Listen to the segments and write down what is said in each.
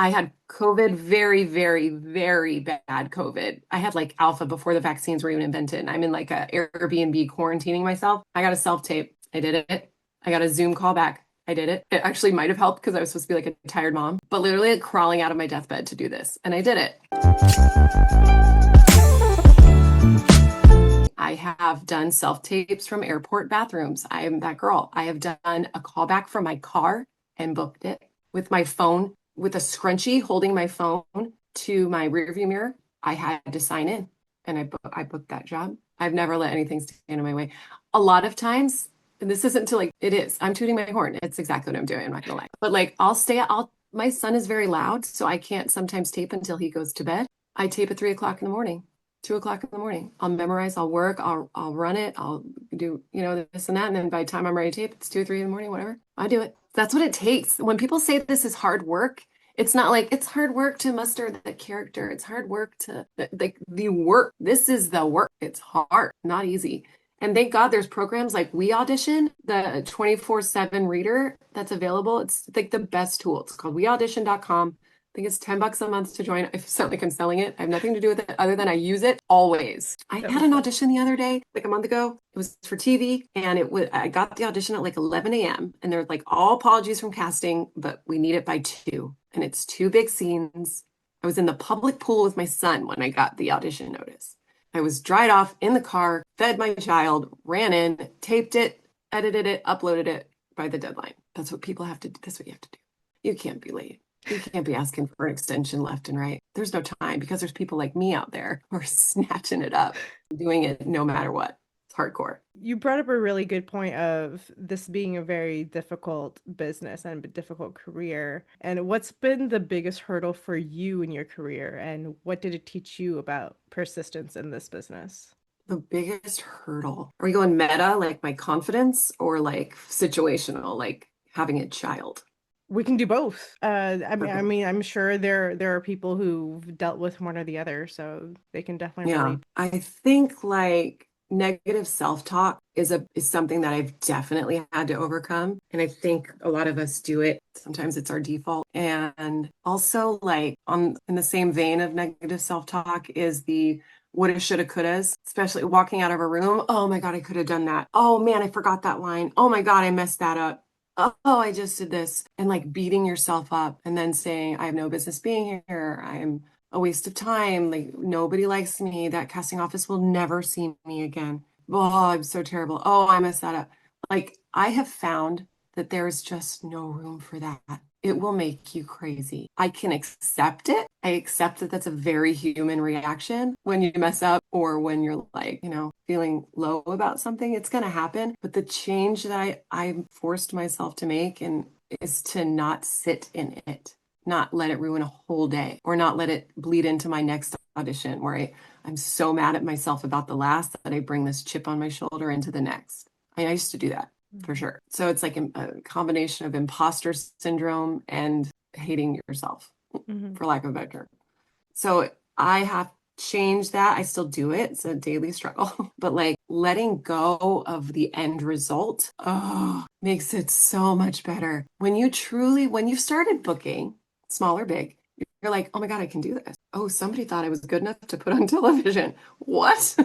I had COVID, very, very, very bad COVID. I had like alpha before the vaccines were even invented. I'm in like a Airbnb quarantining myself. I got a self-tape. I did it. I got a Zoom call back. I did it. It actually might have helped because I was supposed to be like a tired mom, but literally like crawling out of my deathbed to do this. And I did it. I have done self-tapes from airport bathrooms. I am that girl. I have done a callback from my car and booked it with my phone, with a scrunchie holding my phone to my rearview mirror. I had to sign in and I booked that job. I've never let anything stand in my way. A lot of times, and this isn't to like, it is, I'm tooting my horn. It's exactly what I'm doing. I'm not gonna lie. But like, my son is very loud, so I can't sometimes tape until he goes to bed. I tape at 3 o'clock in the morning. 2 o'clock in the morning. I'll memorize, I'll work, I'll run it, I'll do, this and that. And then by the time I'm ready to tape, it's 2 or 3 in the morning, whatever. I do it. That's what it takes. When people say this is hard work, it's not like it's hard work to muster the character. It's hard work to like the work. This is the work. It's hard, not easy. And thank God there's programs like We Audition, the 24/7 reader that's available. It's like the best tool. It's called weaudition.com. I think it's $10 a month to join. I sound like I'm selling it. I have nothing to do with it other than I use it always. I That had makes an sense. audition the other day, like a month ago. It was for TV and I got the audition at like 11 a.m. and they're like, all apologies from casting, but we need it by 2. And it's 2 big scenes. I was in the public pool with my son when I got the audition notice. I was dried off in the car, fed my child, ran in, taped it, edited it, uploaded it by the deadline. That's what people have to do. That's what you have to do. You can't be late. You can't be asking for an extension left and right. There's no time because there's people like me out there who are snatching it up, doing it no matter what. It's hardcore. You brought up a really good point of this being a very difficult business and a difficult career. And what's been the biggest hurdle for you in your career? And what did it teach you about persistence in this business? The biggest hurdle. Are we going meta, like my confidence, or like situational, like having a child? We can do both. Okay. I'm sure there are people who've dealt with one or the other, so they can definitely Yeah. relate. I think like negative self-talk is something that I've definitely had to overcome. And I think a lot of us do it. Sometimes it's our default. And also like on in the same vein of negative self-talk is the woulda, shoulda, couldas, especially walking out of a room. Oh my God, I could have done that. Oh man, I forgot that line. Oh my God, I messed that up. Oh, I just did this. And like beating yourself up and then saying, I have no business being here. I'm a waste of time. Like nobody likes me. That casting office will never see me again. Oh, I'm so terrible. Oh, I messed that up. Like I have found that there is just no room for that. It will make you crazy. I can accept it. I accept that that's a very human reaction when you mess up or when you're like, feeling low about something. It's going to happen. But the change that I forced myself to make and is to not sit in it, not let it ruin a whole day or not let it bleed into my next audition where I'm so mad at myself about the last that I bring this chip on my shoulder into the next. I used to do that for Mhm. sure. So it's like a combination of imposter syndrome and hating yourself, Mhm. for lack of a better term. So I have changed that. I still do it. It's a daily struggle, but like letting go of the end result, makes it so much better. When you've started booking, small or big, you're like, oh my God, I can do this. Oh, somebody thought I was good enough to put on television. What?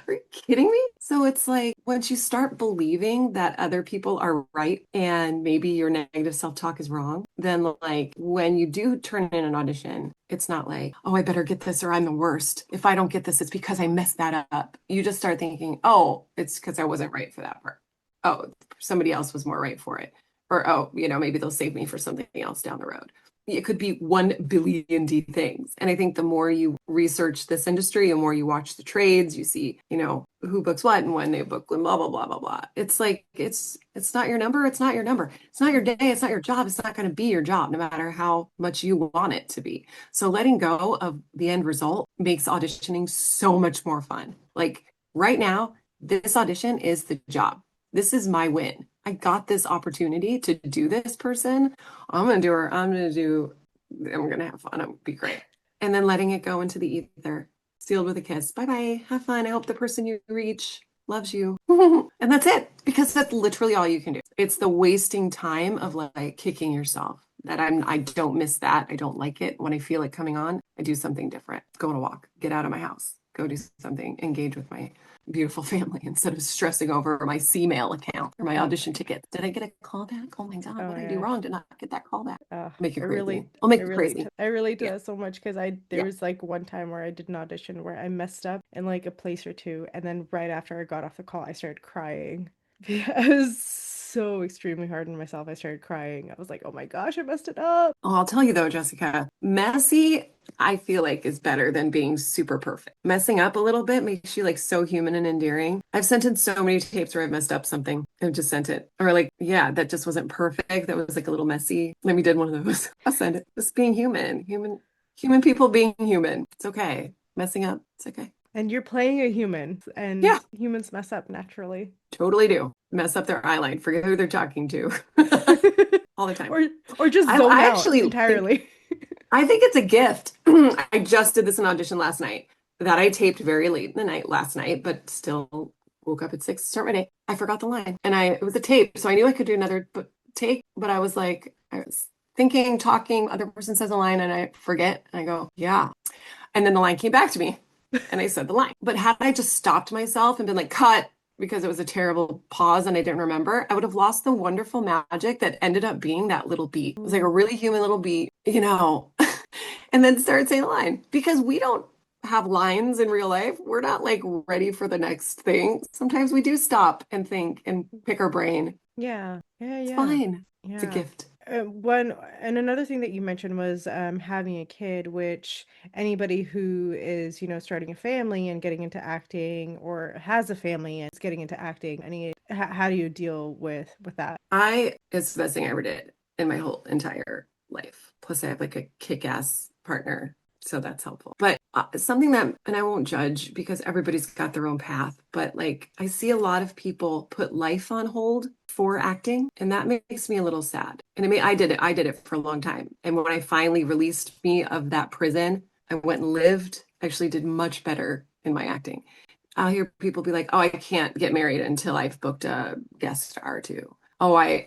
Are you kidding me? So it's like once you start believing that other people are right and maybe your negative self-talk is wrong, then like when you do turn in an audition, it's not like, oh, I better get this or I'm the worst. If I don't get this, it's because I messed that up. You just start thinking, oh, it's because I wasn't right for that part. Oh, somebody else was more right for it. Or, oh, maybe they'll save me for something else down the road. It could be 1 billion D things. And I think the more you research this industry, the more you watch the trades, you see, who books what and when they book and blah, blah, blah, blah, blah. It's like, it's not your number. It's not your number. It's not your day. It's not your job. It's not going to be your job, no matter how much you want it to be. So letting go of the end result makes auditioning so much more fun. Like right now, this audition is the job. This is my win. I got this opportunity to do this person. I'm gonna do her. I'm gonna have fun. It'll be great. And then letting it go into the ether, sealed with a kiss. Bye bye. Have fun. I hope the person you reach loves you. And that's it, because that's literally all you can do. It's the wasting time of like kicking yourself. I don't miss that. I don't like it. When I feel it coming on, I do something different. Go on a walk, get out of my house, go do something, engage with my beautiful family instead of stressing over my C-mail account or my Oh audition my ticket. Did I get a call back? Oh my God, oh what my did I do gosh. wrong to not get that call back? Make you I crazy. relate I'll make you crazy. I relate to Yeah. that so much because there Yeah. was like one time where I did an audition where I messed up in like a place or two, and then right after I got off the call I started crying. I was so extremely hard on myself. I started crying. I was like, oh my gosh, I messed it up. Oh, I'll tell you though, Jessica, messy, I feel like is better than being super perfect. Messing up a little bit makes you like so human and endearing. I've sent in so many tapes where I've messed up something and just sent it. Or like, yeah, that just wasn't perfect. That was like a little messy. Let me did one of those. I'll send it. Just being human people being human. It's okay. Messing up, it's okay. And you're playing a human, Yeah, and humans mess up naturally. totally do. Mess up their eyeline, forget who they're talking to all the time. or or just zone I out actually think entirely. I think it's a gift. I just did this in audition last night that I taped very late in the night last night, but still woke up at 6 to start my day. I forgot the line and it was a tape. So I knew I could do another take, but I was like, I was thinking, talking, other person says a line and I forget. And I go, yeah. And then the line came back to me and I said the line. But had I just stopped myself and been like, cut, because it was a terrible pause and I didn't remember, I would have lost the wonderful magic that ended up being that little beat. It was like a really human little beat, and then start saying the line because we don't have lines in real life. We're not like ready for the next thing. Sometimes we do stop and think and pick our brain. Yeah, yeah, It's yeah, fine. It's a yeah. gift. One and another thing that you mentioned was having a kid, which anybody who is, starting a family and getting into acting, or has a family and is getting into acting, how do you deal with that? It's the best thing I ever did in my whole entire life. Plus, I have like a kick-ass partner, so that's helpful. But something that, and I won't judge because everybody's got their own path, but like I see a lot of people put life on hold for acting, and that makes me a little sad. And I did it for a long time. And when I finally released me of that prison, I went and lived, actually did much better in my acting. I'll hear people be like, "Oh, I can't get married until I've booked a guest star too." I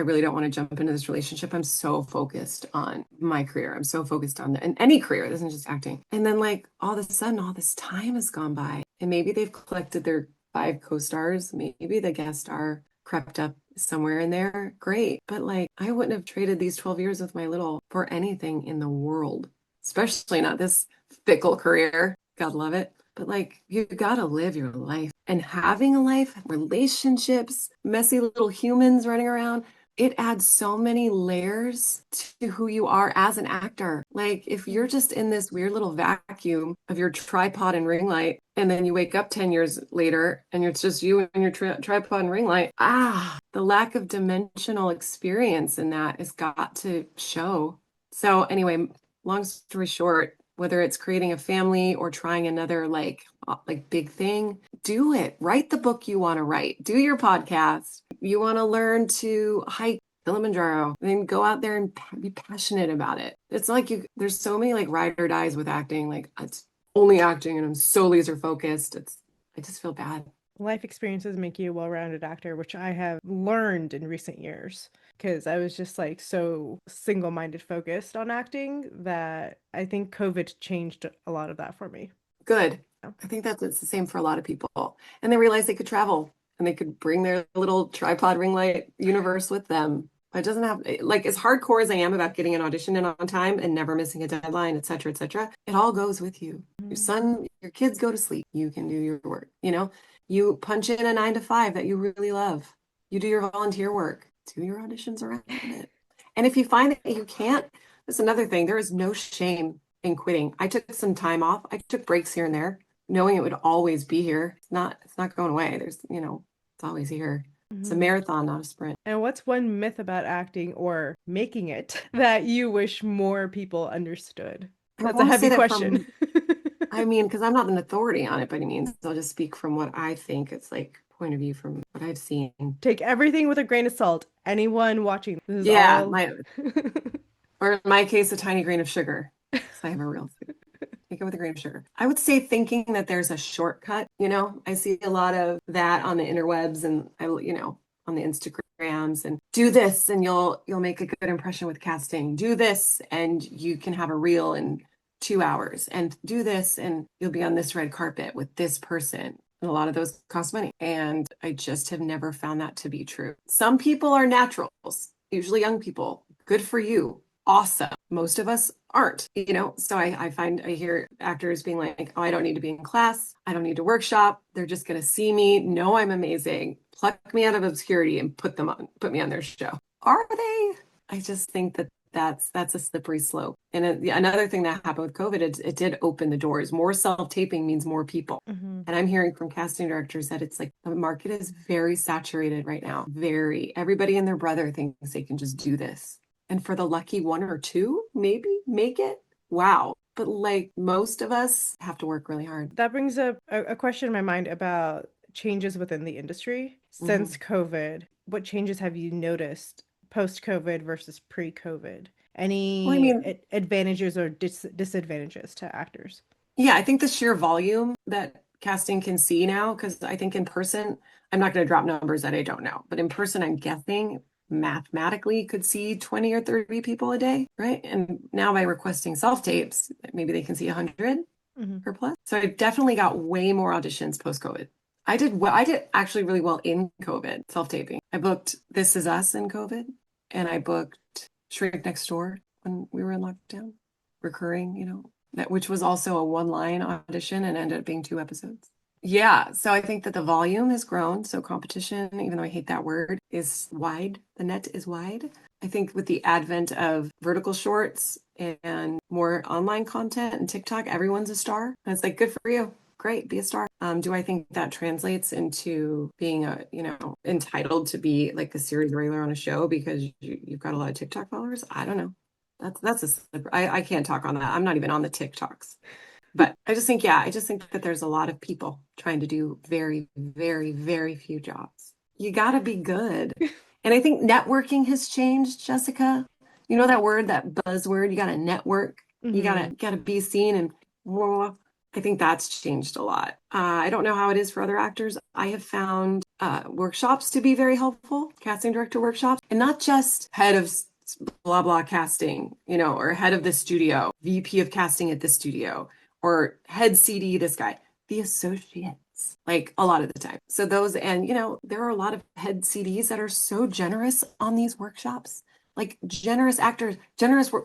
really don't want to jump into this relationship. I'm so focused on my career. I'm so focused on and any career. It isn't just acting. And then like all of a sudden, all this time has gone by, and maybe they've collected their 5 co-stars. Maybe the guest star crept up somewhere in there. Great, but like I wouldn't have traded these 12 years with my little for anything in the world, especially not this fickle career. God love it. But like, you gotta live your life. And having a life, relationships, messy little humans running around, it adds so many layers to who you are as an actor. Like, if you're just in this weird little vacuum of your tripod and ring light, and then you wake up 10 years later and it's just you and your tripod and ring light, the lack of dimensional experience in that has got to show. So, anyway, long story short, whether it's creating a family or trying another like big thing, do it. Write the book you want to write. Do your podcast. You want to learn to hike Kilimanjaro, then go out there and be passionate about it. It's like there's so many like ride or dies with acting. Like it's only acting and I'm so laser focused. I just feel bad. Life experiences make you a well-rounded actor, which I have learned in recent years because I was just like so single-minded focused on acting that I think COVID changed a lot of that for me. Good. Yeah. I think it's the same for a lot of people. And they realized they could travel and they could bring their little tripod ring light universe with them. It doesn't have like as hardcore as I am about getting an audition in on time and never missing a deadline, et cetera, et cetera. It all goes with you. Your kids go to sleep. You can do your work. You punch in a 9 to 5 that you really love. You do your volunteer work. Do your auditions around it. And if you find that you can't, that's another thing. There is no shame in quitting. I took some time off. I took breaks here and there, knowing it would always be here. It's not going away. It's always here. It's a Mhm. marathon, not a sprint. And what's one myth about acting or making it that you wish more people understood? I That's a won't say heavy that question. from, I mean, because I'm not an authority on it by any means. I'll just speak from what I think. It's like point of view from what I've seen. Take everything with a grain of salt. Anyone watching, this is Yeah, all. or in my case, a tiny grain of sugar. So I have a real Take it with a grain of sugar. I would say thinking that there's a shortcut, I see a lot of that on the interwebs and on the Instagrams, and do this and you'll make a good impression with casting. Do this and you can have a reel in 2 hours, and do this and you'll be on this red carpet with this person. And a lot of those cost money. And I just have never found that to be true. Some people are naturals, usually young people. Good for you. Awesome. Most of us aren't, so I hear actors being like, oh, I don't need to be in class. I don't need to workshop. They're just going to see me, know I'm amazing, pluck me out of obscurity and put me on their show. Are they? I just think that that's a slippery slope. And another thing that happened with COVID, it did open the doors. More self-taping means more people. Mm-hmm. And I'm hearing from casting directors that it's like the market is very saturated right now. Everybody and their brother thinks they can just do this. And for the lucky one or two, maybe make it. Wow. But like most of us have to work really hard. That brings up a question in my mind about changes within the industry since COVID. What changes have you noticed post-COVID versus pre-COVID? Well, I Any mean, advantages or disadvantages to actors? yeah, I think the sheer volume that casting can see now, because I think in person, I'm not going to drop numbers that I don't know, but in person, I'm guessing mathematically could see 20 or 30 people a day, right? And now by requesting self-tapes, maybe they can see 100 or plus. So I definitely got way more auditions post-COVID. I did actually really well in COVID, self-taping. I booked This Is Us in COVID, and I booked Shrink Next Door when we were in lockdown, recurring, which was also a one-line audition and ended up being 2 episodes. Yeah, so I think that the volume has grown. So competition, even though I hate that word, is wide. The net is wide. I think with the advent of vertical shorts and more online content and TikTok, everyone's a star. And it's like, good for you. Great, be a star. Do I think that translates into being entitled to be like a series regular on a show because you've got a lot of TikTok followers? I don't know. I can't talk on that. I'm not even on the TikToks. But I just think that there's a lot of people trying to do very, very, very few jobs. You got to be good. And I think networking has changed, Jessica. You know that word, that buzzword, you got to network. You gotta be seen, and I think that's changed a lot. I don't know how it is for other actors. I have found workshops to be very helpful, casting director workshops, and not just head of blah, blah casting, or head of the studio, VP of casting at the studio, or head CD, this guy, the associates, like a lot of the time. So those, and there are a lot of head CDs that are so generous on these workshops, like generous actors,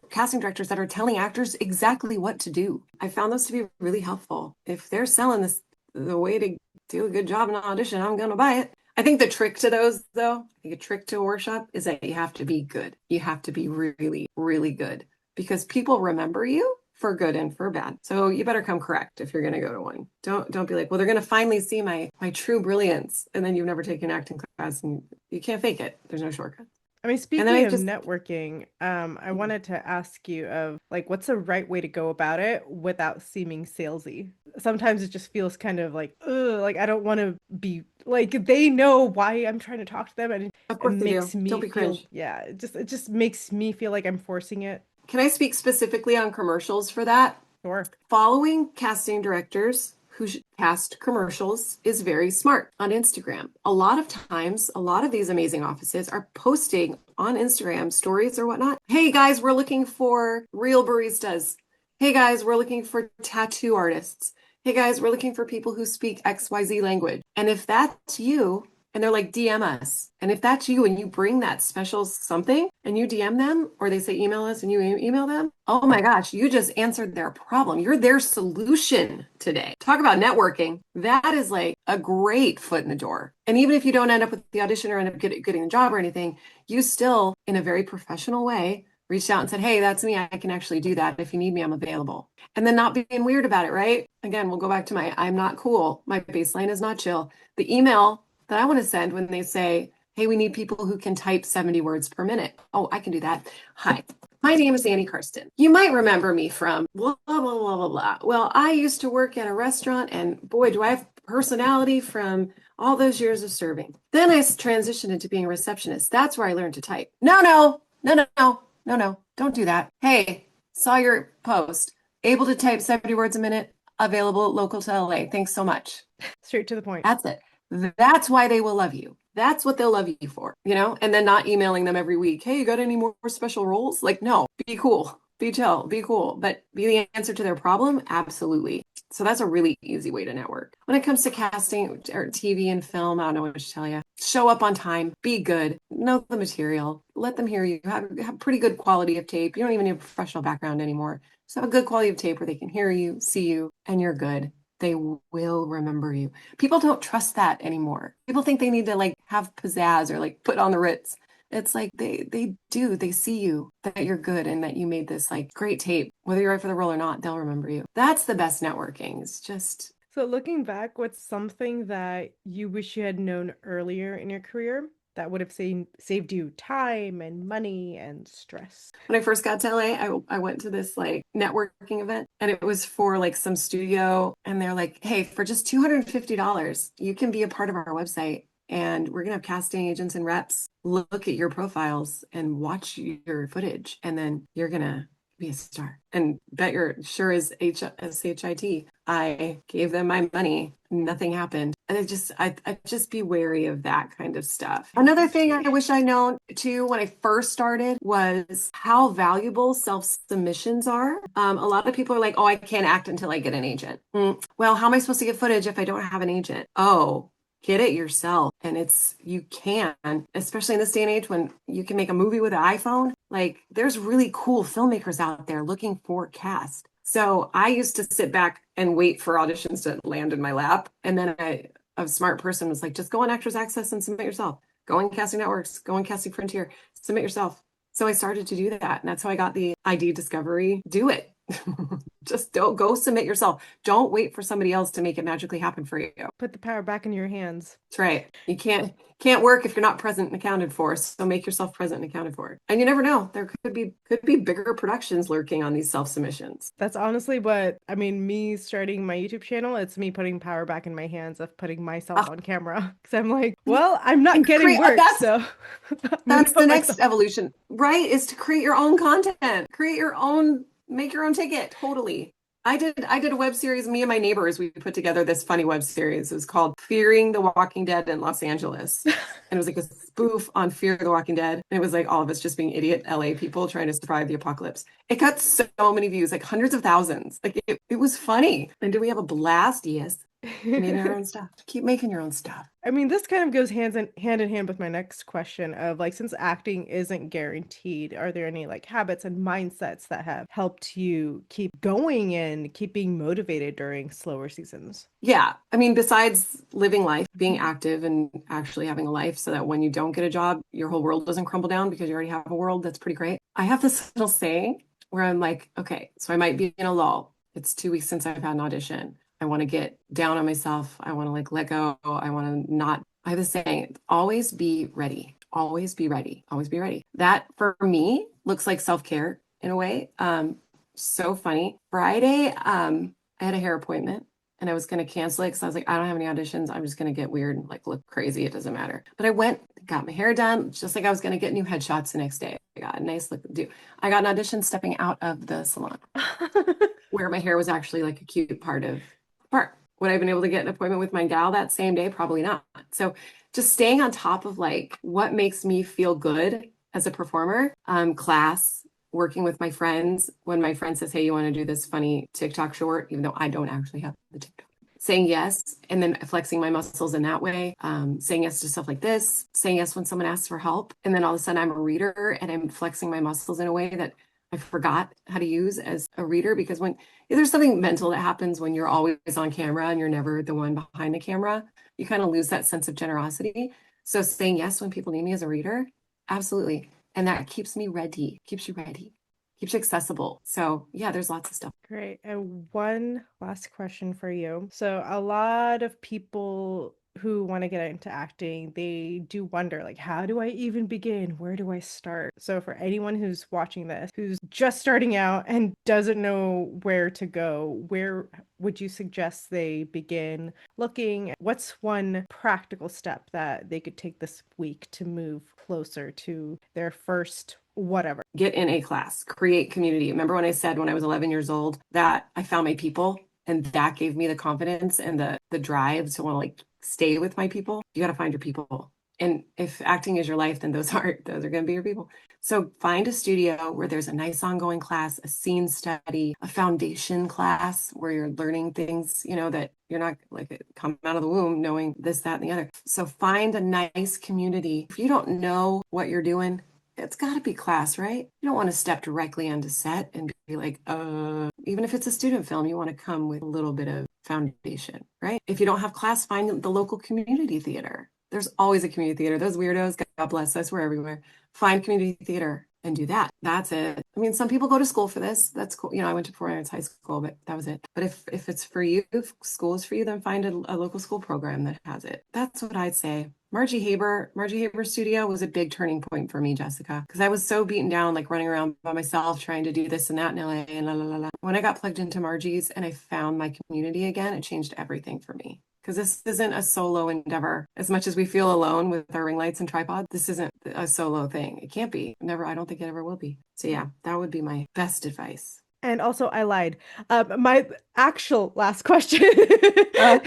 casting directors that are telling actors exactly what to do. I found those to be really helpful. If they're selling this, the way to do a good job in an audition, I'm going to buy it. I think the trick to those, though, a trick to a workshop is that you have to be good. You have to be really, really good, because people remember you for good and for bad. So you better come correct if you're going to go to one. Don't be like, well, they're going to finally see my true brilliance, and then you've never taken acting class and you can't fake it. There's no shortcut. I mean, speaking of networking, I wanted to ask you of like, what's the right way to go about it without seeming salesy? Sometimes it just feels kind of like, ugh, like I don't want to be like, they know why I'm trying to talk to them, and Of it course they makes do. me Don't be feel, cringe. yeah, it just makes me feel like I'm forcing it. Can I speak specifically on commercials for that? Sure. Following casting directors who cast commercials is very smart on Instagram. A lot of times, a lot of these amazing offices are posting on Instagram stories or whatnot. Hey guys, we're looking for real baristas. Hey guys, we're looking for tattoo artists. Hey guys, we're looking for people who speak XYZ language. And if that's you, and they're like, DM us. And if that's you and you bring that special something and you DM them, or they say email us and you email them, oh my gosh, you just answered their problem. You're their solution today. Talk about networking. That is like a great foot in the door. And even if you don't end up with the audition or end up getting the job or anything, you still, in a very professional way, reached out and said, hey, that's me. I can actually do that. If you need me, I'm available. And then not being weird about it, right? Again, we'll go back to my I'm not cool. My baseline is not chill. The email that I want to send when they say, hey, we need people who can type 70 words per minute. Oh, I can do that. Hi, my name is Annie Karstens. You might remember me from blah, blah, blah, blah, blah. Well, I used to work at a restaurant, and boy, do I have personality from all those years of serving. Then I transitioned into being a receptionist. That's where I learned to type. No, don't do that. Hey, saw your post. able to type 70 words a minute, available local to LA. Thanks so much. Straight to the point. That's it. That's why they will love you. That's what they'll love you for, and then not emailing them every week. Hey, you got any more special roles? Like, no, be cool, be chill, be cool, but be the answer to their problem. Absolutely. So that's a really easy way to network. When it comes to casting or TV and film, I don't know what to tell you. Show up on time, be good, know the material, let them hear you, have pretty good quality of tape. You don't even need a professional background anymore. Just have a good quality of tape where they can hear you, see you, and you're good. They will remember you. People don't trust that anymore. People think they need to like have pizzazz or like put on the Ritz. It's like they do. They see you that you're good and that you made this like great tape. Whether you're right for the role or not, they'll remember you. That's the best networking. It's just So looking back, what's something that you wish you had known earlier in your career that would have saved you time and money and stress? when I first got to LA, I went to this like networking event and it was for like some studio. And they're like, hey, for just $250, you can be a part of our website. And we're going to have casting agents and reps look at your profiles and watch your footage. And then you're going to be a star. And bet you're sure as SHIT. I gave them my money. Nothing happened. And I just be wary of that kind of stuff. Another thing I wish I'd known too when I first started was how valuable self-submissions are. A lot of people are like, oh, I can't act until I get an agent. Well, how am I supposed to get footage if I don't have an agent? Oh, get it yourself. And you can, especially in this day and age when you can make a movie with an iPhone. Like there's really cool filmmakers out there looking for cast. So I used to sit back and wait for auditions to land in my lap. And then a smart person was like, just go on Actors Access and submit yourself. Go on Casting Networks, go on Casting Frontier, submit yourself. So I started to do that. And that's how I got the ID Discovery. Do it. Just don't go submit yourself. Don't wait for somebody else to make it magically happen for you. Put the power back in your hands. That's right. You can't work if you're not present and accounted for. So make yourself present and accounted for. And you never know. There could be bigger productions lurking on these self-submissions. That's honestly what I mean, me starting my YouTube channel, it's me putting power back in my hands of putting myself on camera. Because I'm like, well, I'm not getting work, so I'm gonna That's the put next myself. evolution, right? Is to create your own content, make your own ticket. Totally. I did a web series, me and my neighbors, we put together this funny web series. It was called Fearing the Walking Dead in Los Angeles. And it was like a spoof on Fear the Walking Dead. And it was like all of us just being idiot LA people trying to survive the apocalypse. It got so many views, like hundreds of thousands. Like it was funny. And did we have a blast? Yes. Made our own stuff. Keep making your own stuff. I mean, this kind of goes hand in hand with my next question of like, since acting isn't guaranteed, are there any like habits and mindsets that have helped you keep going and keep being motivated during slower seasons? Yeah. I mean, besides living life, being active and actually having a life so that when you don't get a job, your whole world doesn't crumble down because you already have a world. That's pretty great. I have this little saying where I'm like, okay, so I might be in a lull. It's 2 weeks since I've had an audition. I want to get down on myself. I want to like let go. I want to not. I have a saying, always be ready. Always be ready. Always be ready. That for me looks like self-care in a way. So funny. Friday, I had a hair appointment and I was going to cancel it because I was like, I don't have any auditions. I'm just going to get weird and like look crazy. It doesn't matter. But I went, got my hair done, just like I was going to get new headshots the next day. I got a nice look. I got an audition stepping out of the salon where my hair was actually like a cute part. Would I have been able to get an appointment with my gal that same day? Probably not. So just staying on top of like what makes me feel good as a performer, class, working with my friends. When my friend says, hey, you want to do this funny TikTok short, even though I don't actually have the TikTok. Saying yes and then flexing my muscles in that way, saying yes to stuff like this, saying yes when someone asks for help. And then all of a sudden I'm a reader and I'm flexing my muscles in a way that I forgot how to use as a reader because when there's something mental that happens when you're always on camera and you're never the one behind the camera, you kind of lose that sense of generosity. So saying yes when people need me as a reader, absolutely. And that keeps me ready, keeps you ready, keeps you accessible. So yeah, there's lots of stuff. Great. And one last question for you. So a lot of people who want to get into acting, they do wonder, like, how do I even begin? Where do I start? So for anyone who's watching this, who's just starting out and doesn't know where to go, where would you suggest they begin looking? What's one practical step that they could take this week to move closer to their first whatever. Get in a class, create community. Remember when I said when I was 11 years old that I found my people and that gave me the confidence and the drive to want to like stay with my people? You got to find your people. And if acting is your life, then those are going to be your people. So find a studio where there's a nice ongoing class, a scene study, a foundation class where you're learning things, that you're not like come out of the womb knowing this, that, and the other. So find a nice community. If you don't know what you're doing, it's got to be class, right? You don't want to step directly onto set and be like, even if it's a student film, you want to come with a little bit of foundation, right? If you don't have class, find the local community theater. There's always a community theater. Those weirdos, God bless us, we're everywhere. Find community theater and do that. That's it. I mean, some people go to school for this. That's cool. I went to performing arts high school, but that was it. But if it's for you, if school is for you, then find a local school program that has it. That's what I'd say. Margie Haber Studio was a big turning point for me, Jessica, because I was so beaten down, like running around by myself, trying to do this and that in LA and la la la la. When I got plugged into Margie's and I found my community again, it changed everything for me. Because this isn't a solo endeavor. As much as we feel alone with our ring lights and tripod, this isn't a solo thing. It can't be. Never. I don't think it ever will be. So yeah, that would be my best advice. And also, I lied. My actual last question Uh,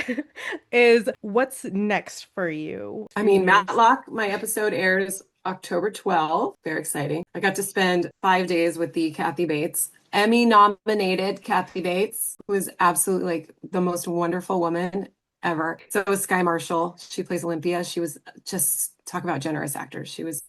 is what's next for you I in mean, your... Matlock, my episode airs October 12th. Very exciting. I got to spend 5 days with the Kathy Bates, Emmy nominated Kathy Bates, who is absolutely like the most wonderful woman ever. So was Sky Marshall. She plays Olympia. She was just talk about generous actors. She was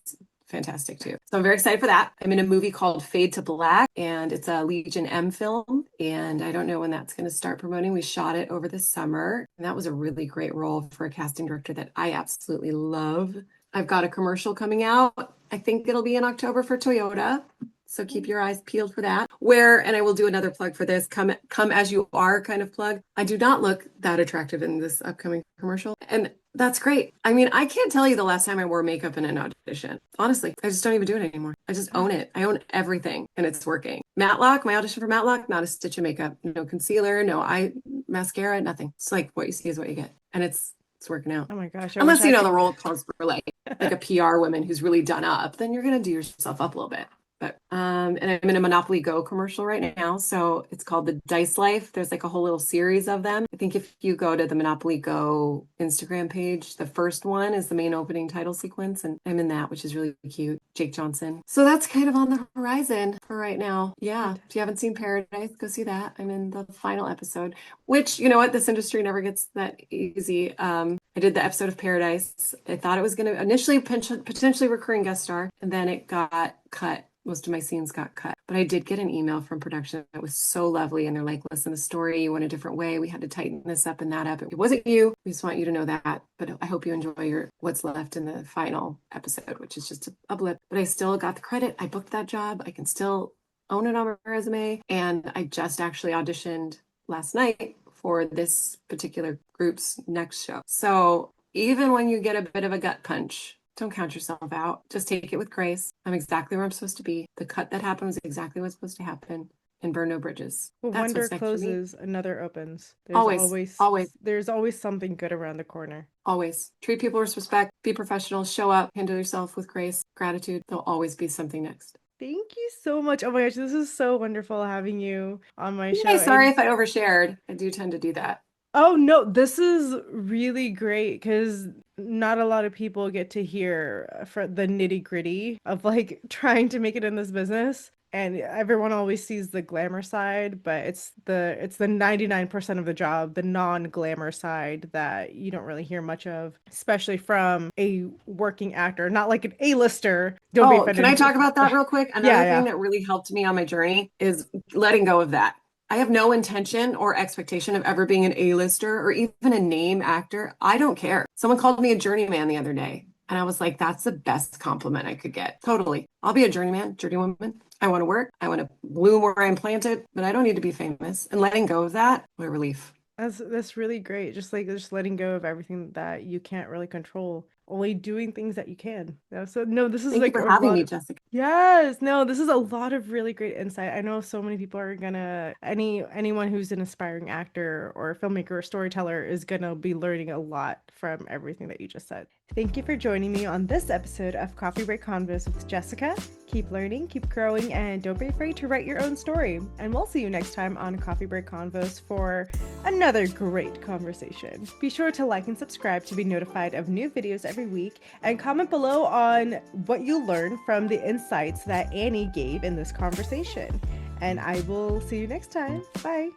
fantastic too. So I'm very excited for that. I'm in a movie called Fade to Black, and it's a Legion M film. And I don't know when that's going to start promoting. We shot it over the summer, and that was a really great role for a casting director that I absolutely love. I've got a commercial coming out. I think it'll be in October for Toyota. So keep your eyes peeled for that. And I will do another plug for this, come as you are kind of plug. I do not look that attractive in this upcoming commercial. And that's great. I mean, I can't tell you the last time I wore makeup in an audition. Honestly, I just don't even do it anymore. I just own it. I own everything and it's working. Matlock, my audition for Matlock, not a stitch of makeup, no concealer, no eye mascara, nothing. It's like what you see is what you get. And it's working out. Oh my gosh, I wish Unless, I the could. role calls for like a PR woman who's really done up, then you're going to do yourself up a little bit. But and I'm in a Monopoly Go commercial right now. So it's called The Dice Life. There's like a whole little series of them. I think if you go to the Monopoly Go Instagram page, the first one is the main opening title sequence. And I'm in that, which is really cute. Jake Johnson. So that's kind of on the horizon for right now. Yeah. If you haven't seen Paradise, go see that. I'm in the final episode, which, you know what? This industry never gets that easy. I did the episode of Paradise. I thought it was going to initially potentially recurring guest star, and then it got cut. Most of my scenes got cut, but I did get an email from production that was so lovely. And they're like, listen, the story went a different way. We had to tighten this up and that up. It wasn't you. We just want you to know that. But I hope you enjoy what's left in the final episode, which is just a blip. But I still got the credit. I booked that job. I can still own it on my resume. And I just actually auditioned last night for this particular group's next show. So even when you get a bit of a gut punch, don't count yourself out. Just take it with grace. I'm exactly where I'm supposed to be. The cut that happened was exactly what's supposed to happen. And burn no bridges. When one That's door what's next for me. closes, another opens. Always, always, There's always something good around the corner. always. Treat people with respect. Be professional. Show up. Handle yourself with grace, gratitude. There'll always be something next. Thank you so much. Oh my gosh, this is so wonderful having you on my show. Yay, sorry if I overshared. I do tend to do that. Oh no, this is really great because not a lot of people get to hear for the nitty-gritty of like trying to make it in this business. And everyone always sees the glamour side, but it's the 99% of the job, the non-glamour side that you don't really hear much of, especially from a working actor, not like an A-lister. Don't be offended. Can I talk about that real quick? Another Yeah. thing that really helped me on my journey is letting go of that. I have no intention or expectation of ever being an A-lister or even a name actor. I don't care. Someone called me a journeyman the other day, and I was like, that's the best compliment I could get. Totally. I'll be a journeyman, journeywoman. I want to work. I want to bloom where I'm planted, but I don't need to be famous. And letting go of that, what a relief. That's really great. Just letting go of everything that you can't really control. Only doing things that you can. Yeah, so no, this is Thank you like for a having lot me, of... Jessica. Yes, no, this is a lot of really great insight. I know so many people are gonna anyone who's an aspiring actor or filmmaker or storyteller is gonna be learning a lot from everything that you just said. Thank you for joining me on this episode of Coffee Break Convos with Jessica. Keep learning, keep growing, and don't be afraid to write your own story. And we'll see you next time on Coffee Break Convos for another great conversation. Be sure to like and subscribe to be notified of new videos every week, and comment below on what you learned from the insights that Annie gave in this conversation. And I will see you next time. Bye.